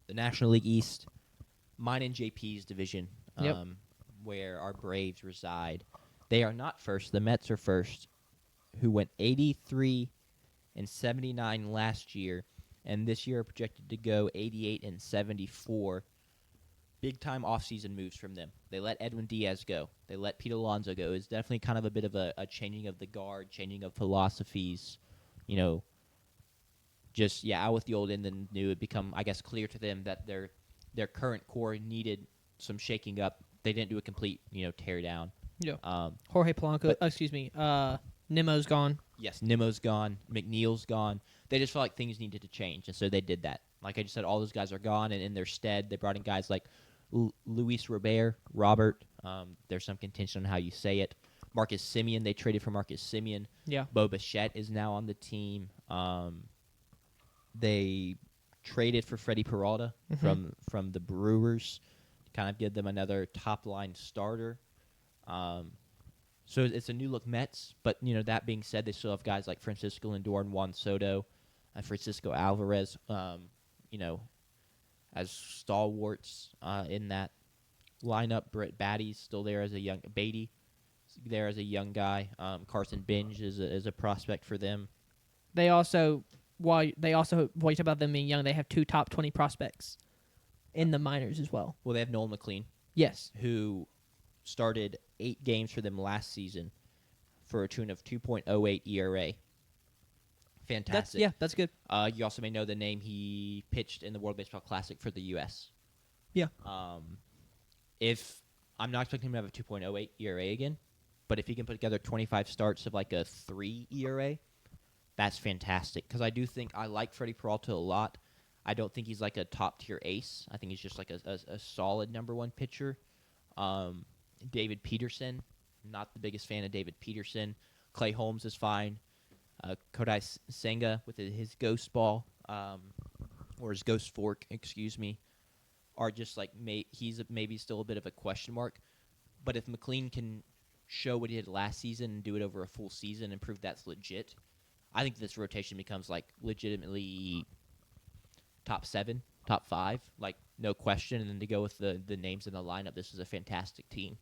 the National League East, mine and JP's division, Yep. where our Braves reside. They are not first. The Mets are first, who went 83-79 last year, and this year are projected to go 88-74. Big time offseason moves from them. They let Edwin Diaz go. They let Pete Alonso go. It's definitely kind of a bit of a changing of the guard, changing of philosophies. You know, just out with the old in the new. It become, I guess, clear to them that their current core needed some shaking up. They didn't do a complete tear down. Yeah. Um, Jorge Polanco. Nimmo's gone. Yes, Nimmo's gone. McNeil's gone. They just felt like things needed to change, and so they did that. Like I just said, all those guys are gone, and in their stead, they brought in guys like Luis Robert. There's some contention on how you say it. Marcus Semien. They traded for Marcus Semien. Yeah. Bo Bichette is now on the team. They traded for Freddie Peralta from the Brewers to kind of give them another top-line starter. So it's a new-look Mets, but that being said, they still have guys like Francisco Lindor and Juan Soto, and Francisco Alvarez, as stalwarts in that lineup. Brett Batty's still there as a young Beatty, there as a young guy. Carson Binge is a prospect for them. They also, while you talk about them being young, they have 2 top 20 prospects in the minors as well. Well, they have Noel McLean, Yes. who started 8 games for them last season for a tune of 2.08 ERA. Fantastic. That's good. You also may know the name. He pitched in the World Baseball Classic for the U.S. Yeah. If I'm not expecting him to have a 2.08 ERA again, but if he can put together 25 starts of like a 3 ERA, that's fantastic. Because I do think I like Freddie Peralta a lot. I don't think he's like a top-tier ace. I think he's just like a solid number 1 pitcher. David Peterson, not the biggest fan of David Peterson. Clay Holmes is fine. Kodai Senga with his ghost ball, or his ghost fork, are just like he's maybe still a bit of a question mark. But if McLean can show what he did last season and do it over a full season and prove that's legit, I think this rotation becomes like legitimately top 7, top 5, like no question. And then to go with the names in the lineup, this is a fantastic team.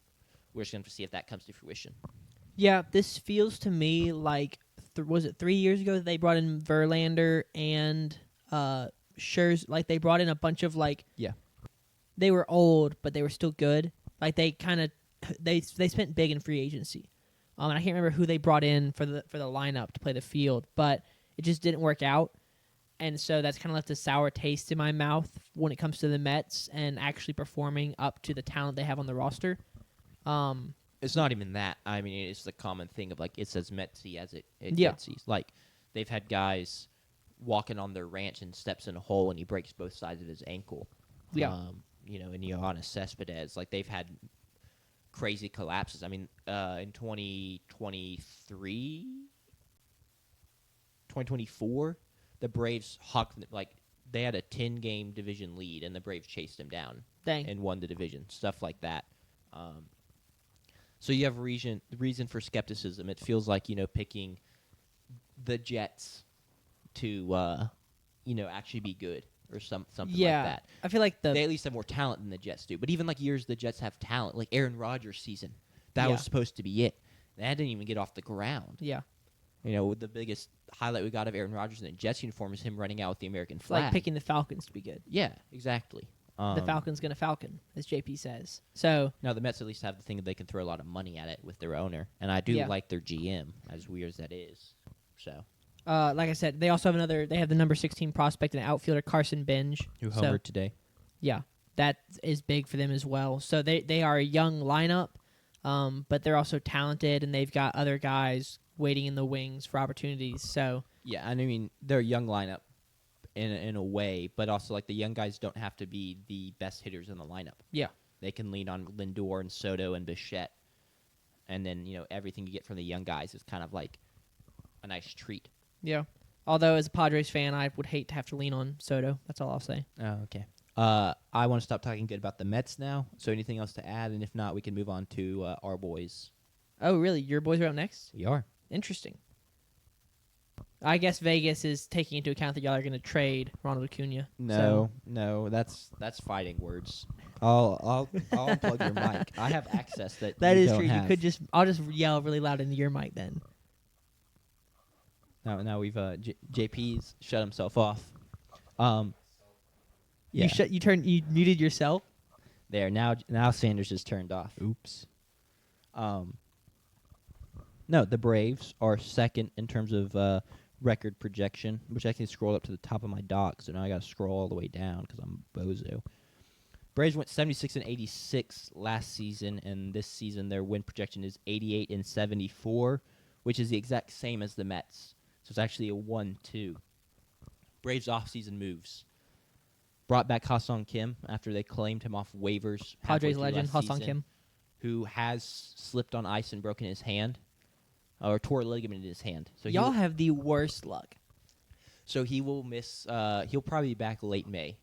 We're just going to see if that comes to fruition. Yeah, this feels to me like, was it 3 years ago that they brought in Verlander and Scherzer? Like, they brought in a bunch of, like... Yeah. They were old, but they were still good. Like, they kind of... They spent big in free agency. And I can't remember who they brought in for the lineup to play the field, but it just didn't work out. And so that's kind of left a sour taste in my mouth when it comes to the Mets and actually performing up to the talent they have on the roster. It's not even that. I mean, it's the common thing of, like, it's as Metsy as it Yeah. gets. Like, they've had guys walking on their ranch and steps in a hole and he breaks both sides of his ankle. Yeah. And Yoenis Cespedes. Like, they've had crazy collapses. I mean, in 2024, the Braves they had a 10-game division lead and the Braves chased them down. Dang. And won the division. Stuff like that. So you have reason for skepticism. It feels like, picking the Jets to, actually be good or something like that. I feel like They at least have more talent than the Jets do. But even like years the Jets have talent, like Aaron Rodgers' season, that was supposed to be it. That didn't even get off the ground. Yeah. The biggest highlight we got of Aaron Rodgers in a Jets uniform is him running out with the American flag. Like picking the Falcons to be good. Yeah, exactly. The Falcon's going to Falcon, as JP says. So now the Mets at least have the thing that they can throw a lot of money at it with their owner, and I do like their GM, as weird as that is. So, like I said, they also have they have the number 16 prospect and outfielder Carson Binge, who homered today. Yeah, that is big for them as well. So they are a young lineup, but they're also talented, and they've got other guys waiting in the wings for opportunities. So yeah, and I mean they're a young lineup. In a way, but also like the young guys don't have to be the best hitters in the lineup. Yeah, they can lean on Lindor and Soto and Bichette, and then everything you get from the young guys is kind of like a nice treat. Yeah, although as a Padres fan, I would hate to have to lean on Soto. That's all I'll say. Oh, okay. I want to stop talking good about the Mets now. So anything else to add? And if not, we can move on to our boys. Oh, really? Your boys are out next? We are. Interesting. I guess Vegas is taking into account that y'all are going to trade Ronald Acuna. No, that's fighting words. I'll unplug your mic. I have access that That you is don't true. have. You could just. I'll just yell really loud into your mic then. Now we've JP's shut himself off. Yeah. You muted yourself. There now Sanders is turned off. Oops. No, the Braves are second in terms of record projection, which I can scroll up to the top of my doc. So now I got to scroll all the way down because I'm a bozo. Braves went 76-86 last season, and this season their win projection is 88-74, which is the exact same as the Mets. So it's actually a 1-2. Braves offseason moves. Brought back Ha-Sung Kim after they claimed him off waivers. Padres legend Ha-Sung Kim, who has slipped on ice and broken his hand, or tore a ligament in his hand. So y'all have the worst luck. So he will miss. He'll probably be back late May.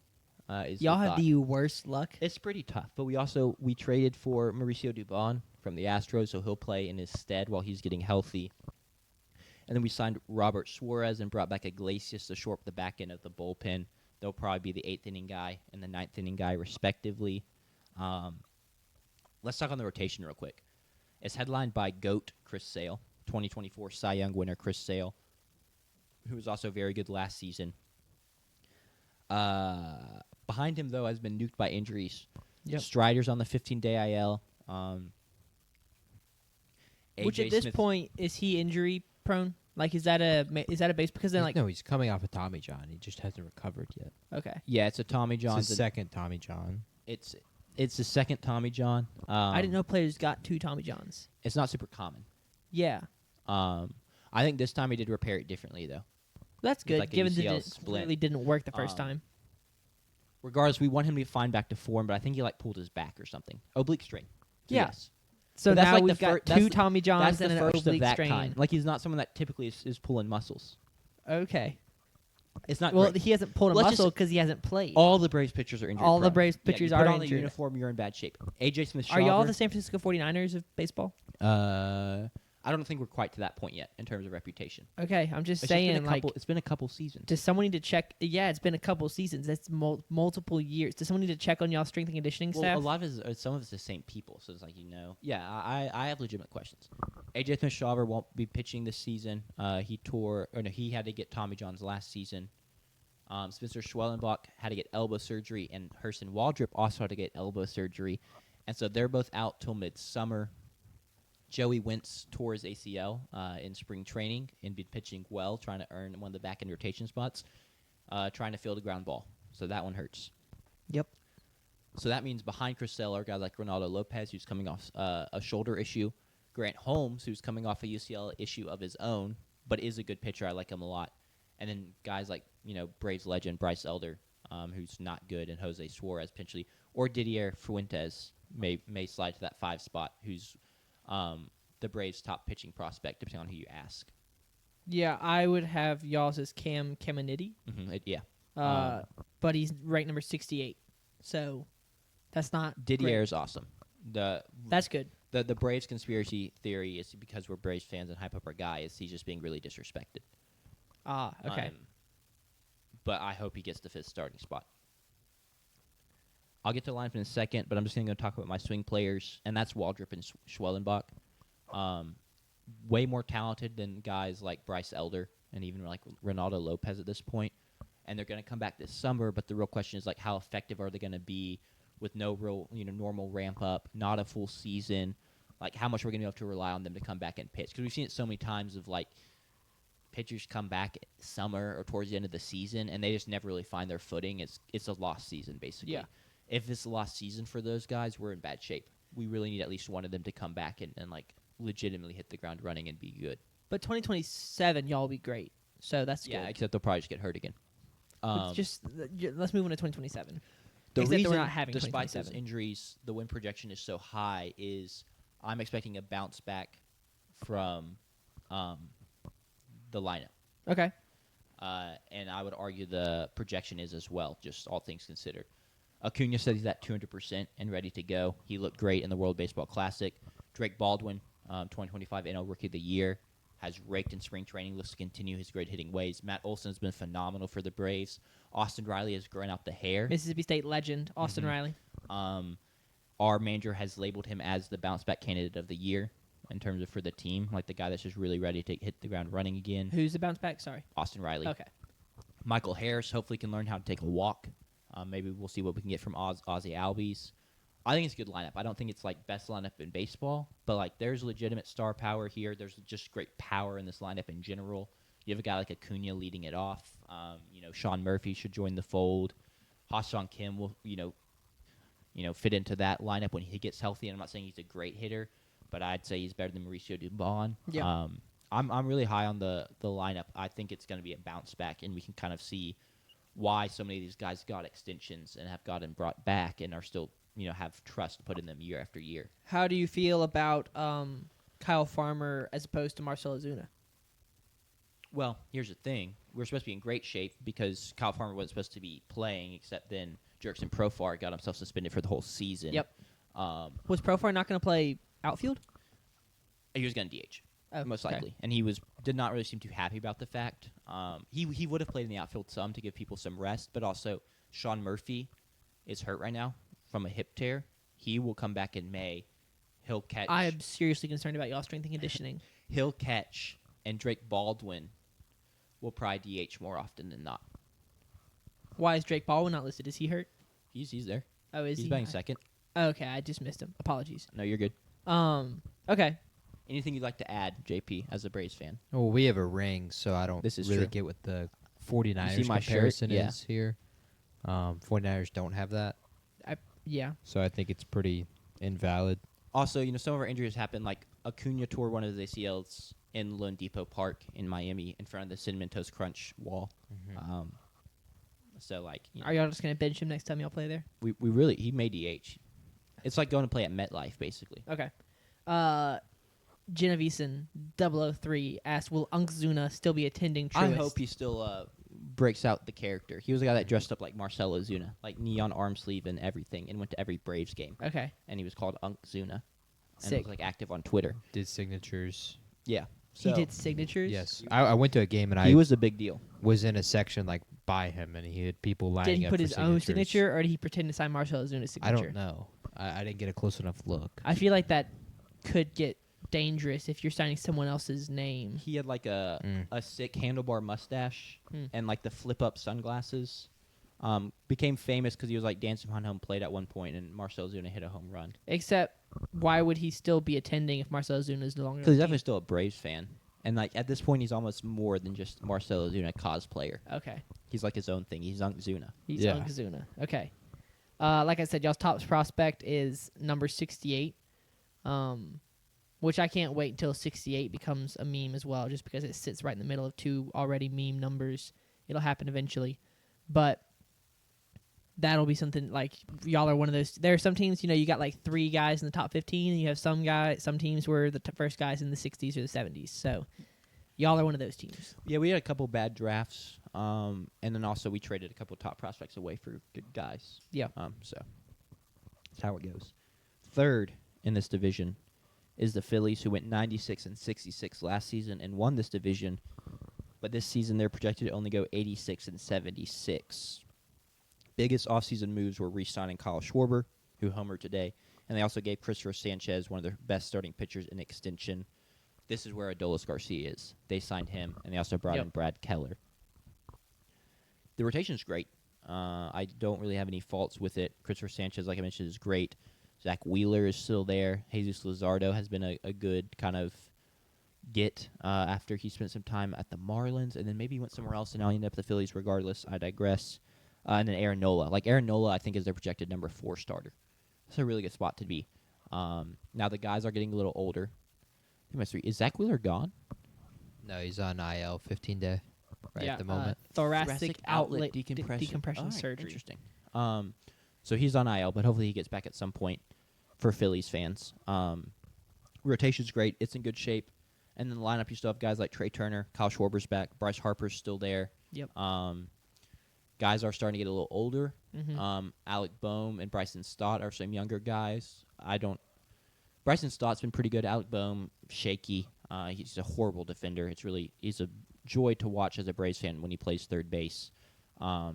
Y'all have the worst luck. It's pretty tough, but we traded for Mauricio Dubon from the Astros, so he'll play in his stead while he's getting healthy. And then we signed Robert Suarez and brought back Iglesias to shore up the back end of the bullpen. They'll probably be the 8th inning guy and the 9th inning guy, respectively. Let's talk on the rotation real quick. It's headlined by GOAT Chris Sale, 2024 Cy Young winner Chris Sale, who was also very good last season. Behind him, though, has been nuked by injuries. Yep. Strider's on the 15-day IL. Which AJ at this Smith- point is he injury prone? Like is that a base? Because then No, he's coming off of Tommy John. He just hasn't recovered yet. okay. Yeah, it's a Tommy John. It's his second Tommy John. It's the second Tommy John. I didn't know players got 2 Tommy Johns. It's not super common. Yeah, I think this time he did repair it differently, though. that's good. like a given that UCL it split. really didn't work the first Um, time. Regardless, we want him to find back to form, but I think he pulled his back or something. Oblique strain. So Yeah. Yes. So but that's now like the we've got fir- that's 2 the- Tommy Johns That's and the an first of oblique that strain. kind. He's not someone that typically is pulling muscles. Okay. It's not Well, great. he hasn't pulled a Let's muscle just- because he hasn't played. All the Braves pitchers are injured. All the prone. Braves Yeah, pitchers you put are on the injured. uniform, you're in bad shape. AJ Smith. Are y'all the San Francisco 49ers of baseball? I don't think we're quite to that point yet in terms of reputation. Okay, I'm just It's saying, just been like, it's been a couple seasons. does someone need to check? Yeah, it's been a couple seasons. That's multiple years. Does someone need to check on y'all strength and conditioning Well, staff? a lot of some of it's the same people, so it's yeah. I have legitimate questions. AJ Smith-Shawver won't be pitching this season. He had to get Tommy John's last season. Spencer Schwellenbach had to get elbow surgery, and Hurston Waldrop also had to get elbow surgery, and so they're both out till midsummer. Joey Wentz tore his ACL in spring training and been pitching well, trying to earn one of the back-end rotation spots, trying to field a ground ball. So that one hurts. Yep. So that means behind Chris Sale are guys like Ronaldo Lopez, who's coming off a shoulder issue, Grant Holmes, who's coming off a UCL issue of his own, but is a good pitcher. I like him a lot. And then guys like, Braves legend Bryce Elder, who's not good, and Jose Suarez potentially, or Didier Fuentes may slide to that 5 spot, who's the Braves' top pitching prospect, depending on who you ask. Yeah, I would have y'all's as Cam Caminiti. Yeah. But he's ranked number 68. So that's not Didier great. is awesome. That's good. The Braves conspiracy theory is because we're Braves fans and hype up our guy, is he's just being really disrespected. Okay. But I hope he gets the 5th starting spot. I'll get to the lineup in a second, but I'm just going to talk about my swing players, and that's Waldrop and Schwellenbach. Way more talented than guys like Bryce Elder and even like Ronaldo Lopez at this point. And they're going to come back this summer, but the real question is how effective are they going to be with no real normal ramp up, not a full season? How much we're going to have to rely on them to come back and pitch? Because we've seen it so many times of pitchers come back summer or towards the end of the season, and they just never really find their footing. It's a lost season, basically. Yeah. If it's a lost season for those guys, we're in bad shape. We really need at least one of them to come back and legitimately hit the ground running and be good. But 2027, y'all will be great. So that's Yeah, good. except they'll probably just get hurt again. But let's move on to 2027. The Except that reason, we're not having despite those 2027. injuries, the win projection is so high is I'm expecting a bounce back from the lineup. Okay. And I would argue the projection is as well, just all things considered. Acuna said he's at 200% and ready to go. He looked great in the World Baseball Classic. Drake Baldwin, 2025 NL Rookie of the Year, has raked in spring training, looks to continue his great hitting ways. Matt Olson has been phenomenal for the Braves. Austin Riley has grown out the hair. Mississippi State legend Austin Mhm. Riley. Our manager has labeled him as the bounce back candidate of the year in terms of for the team, like the guy that's just really ready to hit the ground running again. Who's the bounce back? Sorry. Austin Riley. Okay. Michael Harris hopefully can learn how to take a walk. Maybe we'll see what we can get from Ozzie Albies. I think it's a good lineup. I don't think it's like best lineup in baseball, but like there's legitimate star power here. There's just great power in this lineup in general. You have a guy like Acuna leading it off. Sean Murphy should join the fold. Ha-Seong Kim will, fit into that lineup when he gets healthy. And I'm not saying he's a great hitter, but I'd say he's better than Mauricio Dubon. Yeah. I'm really high on the lineup. I think it's going to be a bounce back, and we can kind of see why so many of these guys got extensions and have gotten brought back and are still, have trust put in them year after year. How do you feel about Kyle Farmer as opposed to Marcell Ozuna? Well, here's the thing. We're supposed to be in great shape because Kyle Farmer wasn't supposed to be playing, except then Jerkson Profar got himself suspended for the whole season. Yep. Was Profar not going to play outfield? He was going to DH. Oh, Most okay. likely, and he did not really seem too happy about the fact. He would have played in the outfield some to give people some rest, but also Sean Murphy is hurt right now from a hip tear. He will come back in May. He'll catch. I am seriously concerned about y'all strength and conditioning. He'll catch, and Drake Baldwin will probably DH more often than not. Why is Drake Baldwin not listed? Is he hurt? He's there. Oh, is He's he? batting second. Okay, I just missed him. Apologies. No, you're good. Okay. Anything you'd like to add, JP, as a Braves fan? Well, we have a ring, so I don't This is really true. get what the 49ers You see my shirt? comparison Yeah. is here. 49ers don't have that, Yeah. so I think it's pretty invalid. Also, some of our injuries happened. Like Acuna tore one of his ACLs in Lone Depot Park in Miami in front of the Cinnamon Toast Crunch wall. So, Are y'all just going to bench him next time y'all play there? he made DH. It's like going to play at MetLife, basically. Okay. Genevieve 003 asked, will Unc Zuna still be attending Truist? I hope he still breaks out the character. He was a guy that dressed up like Marcell Ozuna, like neon arm sleeve and everything, and went to every Braves game. Okay. And he was called Unc Zuna. And Sick. was active on Twitter. Did signatures. Yeah. He did signatures? Yes. I went to a game, and He I was a big deal. was in a section by him, and he had people lining Did he up put for his own signatures. signature, or did he pretend to sign Marcell Ozuna's signature? I don't know. I didn't get a close enough look. I feel like that could get dangerous if you're signing someone else's name. He had a sick handlebar mustache and the flip up sunglasses. Became famous because he was dancing behind home plate at one point, and Marcell Ozuna hit a home run. Except, why would he still be attending if Marcell Ozuna is no longer? Because he's on the definitely still a Braves fan, and at this point, he's almost more than just Marcell Ozuna cosplayer. team? Okay. He's his own thing. He's Unc Zuna. He's Yeah. Unc Zuna. Okay. Like I said, y'all's top prospect is number 68, which I can't wait until 68 becomes a meme as well, just because it sits right in the middle of two already meme numbers. It'll happen eventually. But that'll be something y'all are one of those. There are some teams, you got 3 guys in the top 15, and you have some teams where the first guys in the 60s or the 70s. So y'all are one of those teams. Yeah, we had a couple bad drafts, and then also we traded a couple top prospects away for good guys. Yeah. So that's how it goes. Third in this division is the Phillies, who went 96-66 last season and won this division. But this season, they're projected to only go 86-76. Biggest offseason moves were re-signing Kyle Schwarber, who homered today, and they also gave Christopher Sanchez, one of their best starting pitchers, an extension. This is where Adolis Garcia is. They signed him, and they also brought in Brad Keller. The rotation's great. I don't really have any faults with it. Christopher Sanchez, like I mentioned, is great. Zach Wheeler is still there. Jesus Luzardo has been a good kind of get after he spent some time at the Marlins, and then maybe he went somewhere else, and now he ended up at the Phillies. Regardless, I digress. And then Aaron Nola. Aaron Nola, I think, is their projected number 4 starter. That's a really good spot to be. Now the guys are getting a little older. Is Zach Wheeler gone? No, he's on IL 15-day at the moment. Thoracic outlet decompression decompression All right, surgery. Interesting. So he's on IL, but hopefully he gets back at some point for Phillies fans. Rotation's great. It's in good shape. And then the lineup, you still have guys like Trey Turner, Kyle Schwarber's back, Bryce Harper's still there. Yep. Guys are starting to get a little older. Mm-hmm. Alec Boehm and Bryson Stott are some younger guys. Bryson Stott's been pretty good. Alec Boehm, shaky. He's a horrible defender. He's a joy to watch as a Braves fan when he plays third base. I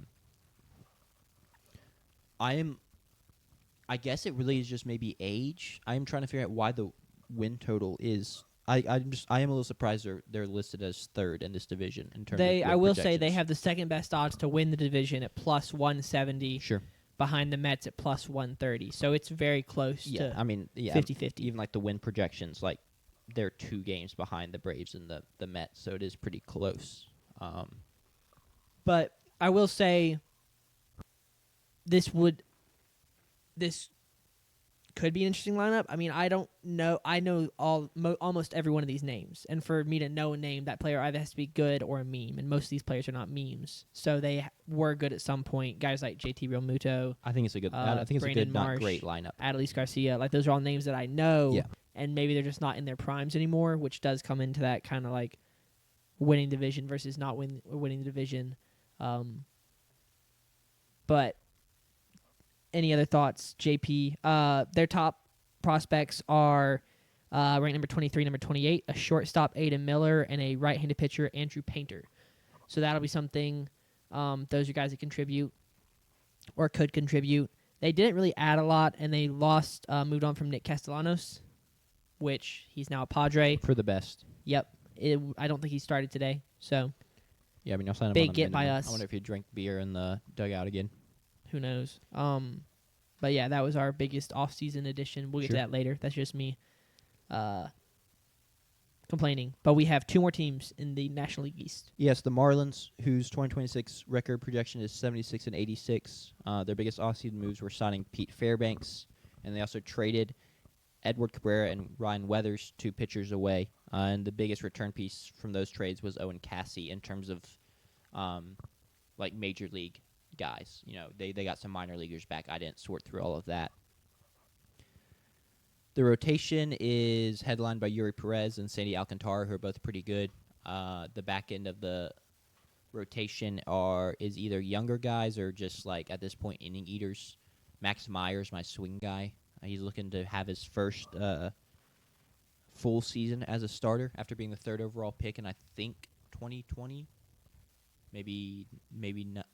guess it really is just maybe age. I am trying to figure out why the win total is. I am a little surprised they're listed as third in this division in terms of win I will say they projections. have the second best odds to win the division at plus 170, Sure. behind the Mets at plus 130. So it's very close Yeah, to I mean, yeah, 50-50. even like the win projections, like they're 2 games behind the Braves and the Mets, so it is pretty close. But I will say this could be an interesting lineup. I mean, I don't know. I know almost every one of these names, and for me to know a name, that player either has to be good or a meme. And most of these players are not memes, so they were good at some point. Guys like JT Realmuto, I think it's a good. I think it's a Brandon good, not Marsh, great lineup. Adolis Garcia, like those are all names that I know. Yeah. And maybe they're just not in their primes anymore, which does come into that kind of like winning division versus not winning the division. But any other thoughts, JP? Their top prospects are ranked number 23, number 28, a shortstop, Aiden Miller, and a right-handed pitcher, Andrew Painter. So that'll be something. Those are guys that contribute or could contribute. They didn't really add a lot, and they moved on from Nick Castellanos, which he's now a Padre. For the best. Yep. I don't think he started today, so Yeah, I mean, I'll sign him Big on a get by minimum. us. I wonder if he drank beer in the dugout again. who knows. But yeah, that was our biggest off-season addition. We'll get to Sure. that later. That's just me complaining. But we have 2 more teams in the National League East. Yes, the Marlins, whose 2026 record projection is 76 and 86. Their biggest offseason moves were signing Pete Fairbanks, and they also traded Edward Cabrera and Ryan Weathers, 2 pitchers away. And the biggest return piece from those trades was Owen Cassie in terms of like major league guys. You know, they got some minor leaguers back. I didn't sort through all of that. The rotation is headlined by Yuri Perez and Sandy Alcantara, who are both pretty good. The back end of the rotation is either younger guys or just like at this point inning eaters. Max Myers, my swing guy, he's looking to have his first full season as a starter after being the 3rd overall pick in I think 2020, maybe not,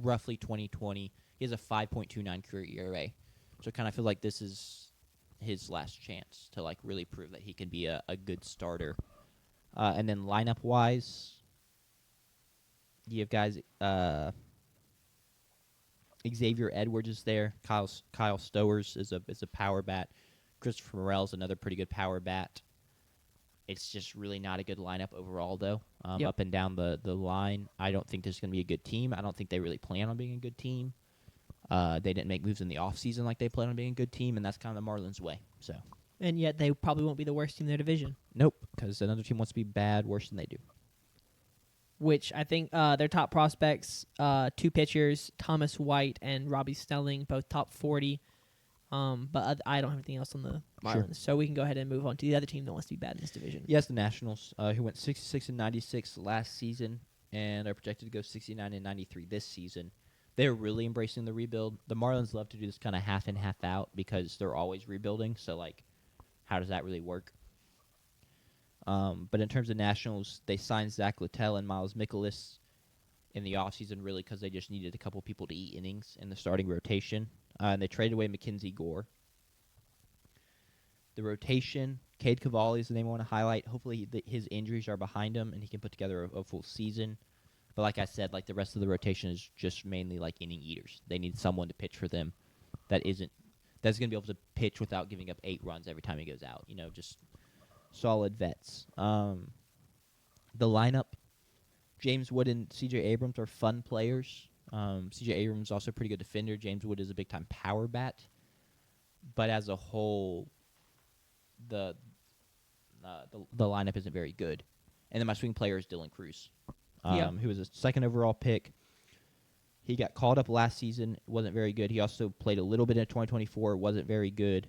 roughly 2020. He has a 5.29 career ERA, so I kind of feel like this is his last chance to like really prove that he can be a good starter. And then lineup wise, you have guys. Xavier Edwards is there. Kyle Stowers is a power bat. Christopher Morel's another pretty good power bat. It's just really not a good lineup overall, though. Yep. Up and down the line, I don't think there's going to be a good team. I don't think they really plan on being a good team. They didn't make moves in the offseason like they plan on being a good team, and that's kind of the Marlins' way. So, And yet they probably won't be the worst team in their division, nope, because another team wants to be bad worse than they do. which I think their top prospects, 2 pitchers, Thomas White and Robbie Snelling, both top 40. But I don't have anything else on the Marlins, Sure. so we can go ahead and move on to the other team that wants to be bad in this division. Yes, the Nationals, who went 66 and 96 last season and are projected to go 69 and 93 this season. They're really embracing the rebuild. The Marlins love to do this kind of half in, half out because they're always rebuilding. So, like, how does that really work? But in terms of Nationals, they signed Zach Littell and Miles Mikolas in the offseason really because they just needed a couple people to eat innings in the starting rotation. And they traded away Mackenzie Gore. The rotation, Cade Cavalli is the name I want to highlight. Hopefully his injuries are behind him and he can put together a full season. But like I said, like the rest of the rotation is just mainly like inning eaters. They need someone to pitch for them that's going to be able to pitch without giving up 8 runs every time he goes out. You know, just solid vets. The lineup, James Wood and C.J. Abrams are fun players. C.J. Abrams is also a pretty good defender. James Wood is a big-time power bat. But as a whole, the lineup isn't very good. And then my swing player is Dylan Cruz, who was a 2nd overall pick. He got called up last season, wasn't very good. He also played a little bit in 2024, wasn't very good.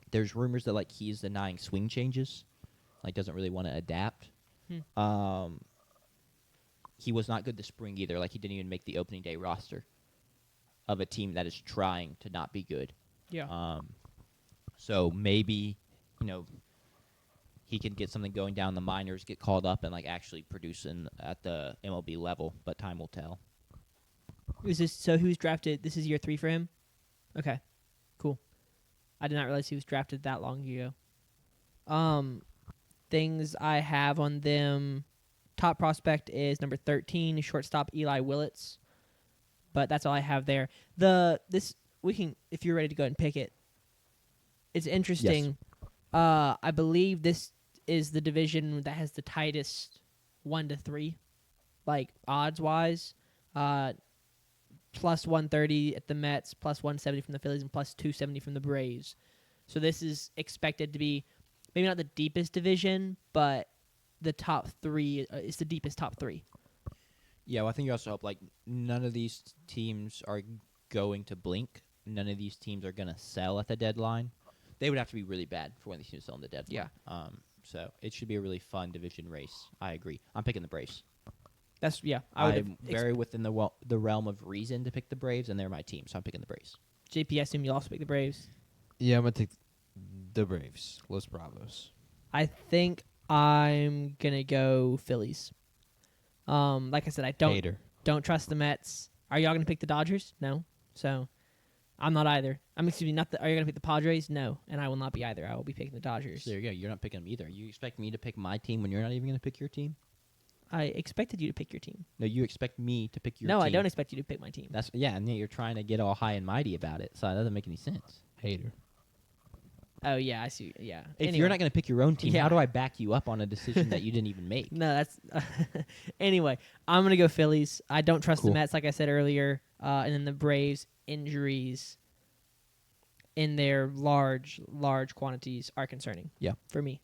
There's rumors that like he's denying swing changes, like doesn't really want to adapt. He was not good this spring either. Like he didn't even make the opening day roster of a team that is trying to not be good. Yeah. So maybe, he can get something going down the minors, get called up, and like actually produce at the MLB level. But time will tell. Is this so? Who's drafted? This is year 3 for him. Okay, cool. I did not realize he was drafted that long ago. Things I have on them. Top prospect is number 13, shortstop Eli Willits. But that's all I have there. We can, if you're ready to go ahead and pick it. It's interesting. Yes. I believe this is the division that has the tightest 1-3, like odds wise. Plus 130 at the Mets, plus 170 from the Phillies, and plus 270 from the Braves. So this is expected to be maybe not the deepest division, but the top 3 is the deepest top 3. Yeah, well, I think you also hope like none of these teams are going to blink. None of these teams are going to sell at the deadline. They would have to be really bad for when these teams sell on the deadline. Yeah. So it should be a really fun division race. I agree. I'm picking the Braves. That's I'm very within the realm of reason to pick the Braves, and they're my team, so I'm picking the Braves. JP, I assume you'll also pick the Braves. Yeah, I'm gonna take the Braves. Los Bravos. I think I'm gonna go Phillies. Like I said, I don't trust the Mets. Are y'all gonna pick the Dodgers? No. So I'm not either. Are you gonna pick the Padres? No, and I will not be either. I will be picking the Dodgers. So there you go. You're not picking them either. You expect me to pick my team when you're not even gonna pick your team? I expected you to pick your team. No, you expect me to pick your team. No, I don't expect you to pick my team. And then you're trying to get all high and mighty about it, so that doesn't make any sense. Hater. Oh yeah, I see. Yeah. If you're not going to pick your own team, how do I back you up on a decision that you didn't even make? No, that's anyway. I'm gonna go Phillies. I don't trust the Mets, like I said earlier, and then the Braves injuries in their large quantities are concerning. Yeah, for me.